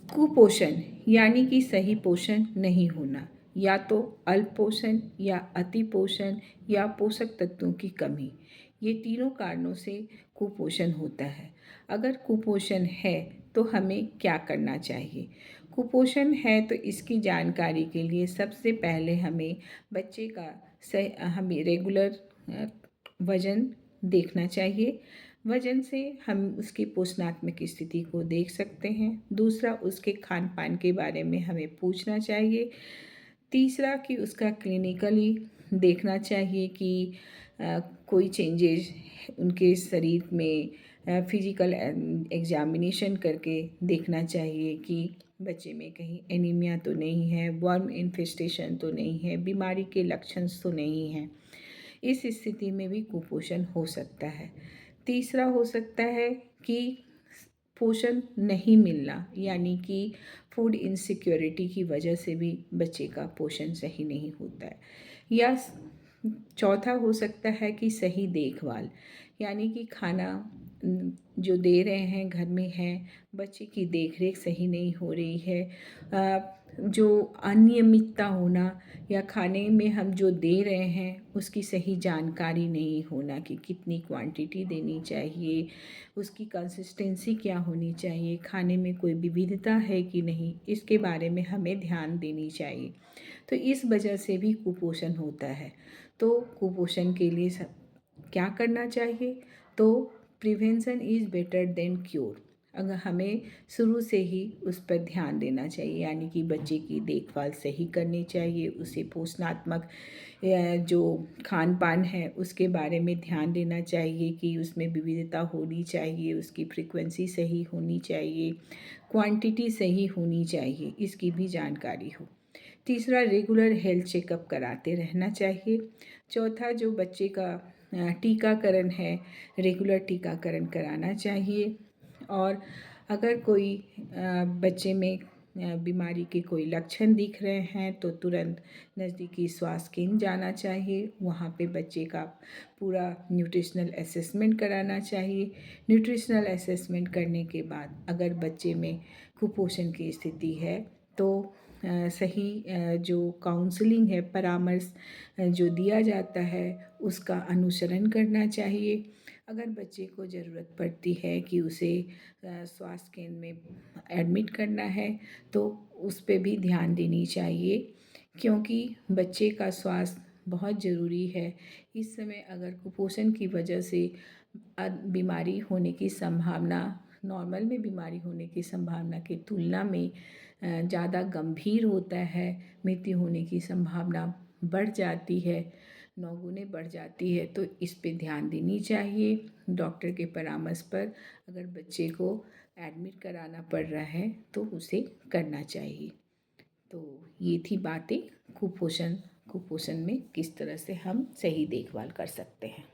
कुपोषण यानी कि सही पोषण नहीं होना, या तो अल्प पोषण या अति पोषण या पोषक तत्वों की कमी, ये तीनों कारणों से कुपोषण होता है। अगर कुपोषण है तो हमें क्या करना चाहिए? कुपोषण है तो इसकी जानकारी के लिए सबसे पहले हमें बच्चे का हमें रेगुलर वज़न देखना चाहिए। वज़न से हम उसकी पोषणात्मक स्थिति को देख सकते हैं। दूसरा, उसके खान पान के बारे में हमें पूछना चाहिए। तीसरा कि उसका क्लिनिकली देखना चाहिए कि कोई चेंजेस उनके शरीर में फिजिकल एग्जामिनेशन करके देखना चाहिए कि बच्चे में कहीं एनीमिया तो नहीं है, वर्म इन्फेस्टेशन तो नहीं है, बीमारी के लक्षण तो नहीं हैं। इस स्थिति में भी कुपोषण हो सकता है। तीसरा हो सकता है कि पोषण नहीं मिलना, यानी कि फूड इनसिक्योरिटी की वजह से भी बच्चे का पोषण सही नहीं होता है। या चौथा हो सकता है कि सही देखभाल, यानी कि खाना जो दे रहे हैं घर में है, बच्चे की देखरेख सही नहीं हो रही है, जो अनियमितता होना या खाने में हम जो दे रहे हैं उसकी सही जानकारी नहीं होना कि कितनी क्वांटिटी देनी चाहिए, उसकी कंसिस्टेंसी क्या होनी चाहिए, खाने में कोई विविधता है कि नहीं, इसके बारे में हमें ध्यान देनी चाहिए। तो इस वजह से भी कुपोषण होता है। तो कुपोषण के लिए क्या करना चाहिए? तो prevention is better than cure. अगर हमें शुरू से ही उस पर ध्यान देना चाहिए, यानी कि बच्चे की देखभाल सही करनी चाहिए, उसे पोषणात्मक जो खान पान है उसके बारे में ध्यान देना चाहिए कि उसमें विविधता होनी चाहिए, उसकी फ्रीक्वेंसी सही होनी चाहिए, क्वांटिटी सही होनी चाहिए, इसकी भी जानकारी हो। तीसरा, रेगुलर हेल्थ चेकअप कराते रहना चाहिए। चौथा, जो बच्चे का टीकाकरण है, रेगुलर टीकाकरण कराना चाहिए। और अगर कोई बच्चे में बीमारी के कोई लक्षण दिख रहे हैं तो तुरंत नज़दीकी स्वास्थ्य केंद्र जाना चाहिए। वहाँ पे बच्चे का पूरा न्यूट्रिशनल असेसमेंट कराना चाहिए। न्यूट्रिशनल असेसमेंट करने के बाद अगर बच्चे में कुपोषण की स्थिति है तो सही जो काउंसलिंग है, परामर्श जो दिया जाता है उसका अनुसरण करना चाहिए। अगर बच्चे को ज़रूरत पड़ती है कि उसे स्वास्थ्य केंद्र में एडमिट करना है तो उस पे भी ध्यान देनी चाहिए, क्योंकि बच्चे का स्वास्थ्य बहुत ज़रूरी है। इस समय अगर कुपोषण की वजह से बीमारी होने की संभावना, नॉर्मल में बीमारी होने की संभावना की तुलना में ज़्यादा गंभीर होता है, मृत्यु होने की संभावना बढ़ जाती है, 9 गुने बढ़ जाती है। तो इस पे ध्यान देनी चाहिए। डॉक्टर के परामर्श पर अगर बच्चे को एडमिट कराना पड़ रहा है तो उसे करना चाहिए। तो ये थी बातें कुपोषण में किस तरह से हम सही देखभाल कर सकते हैं।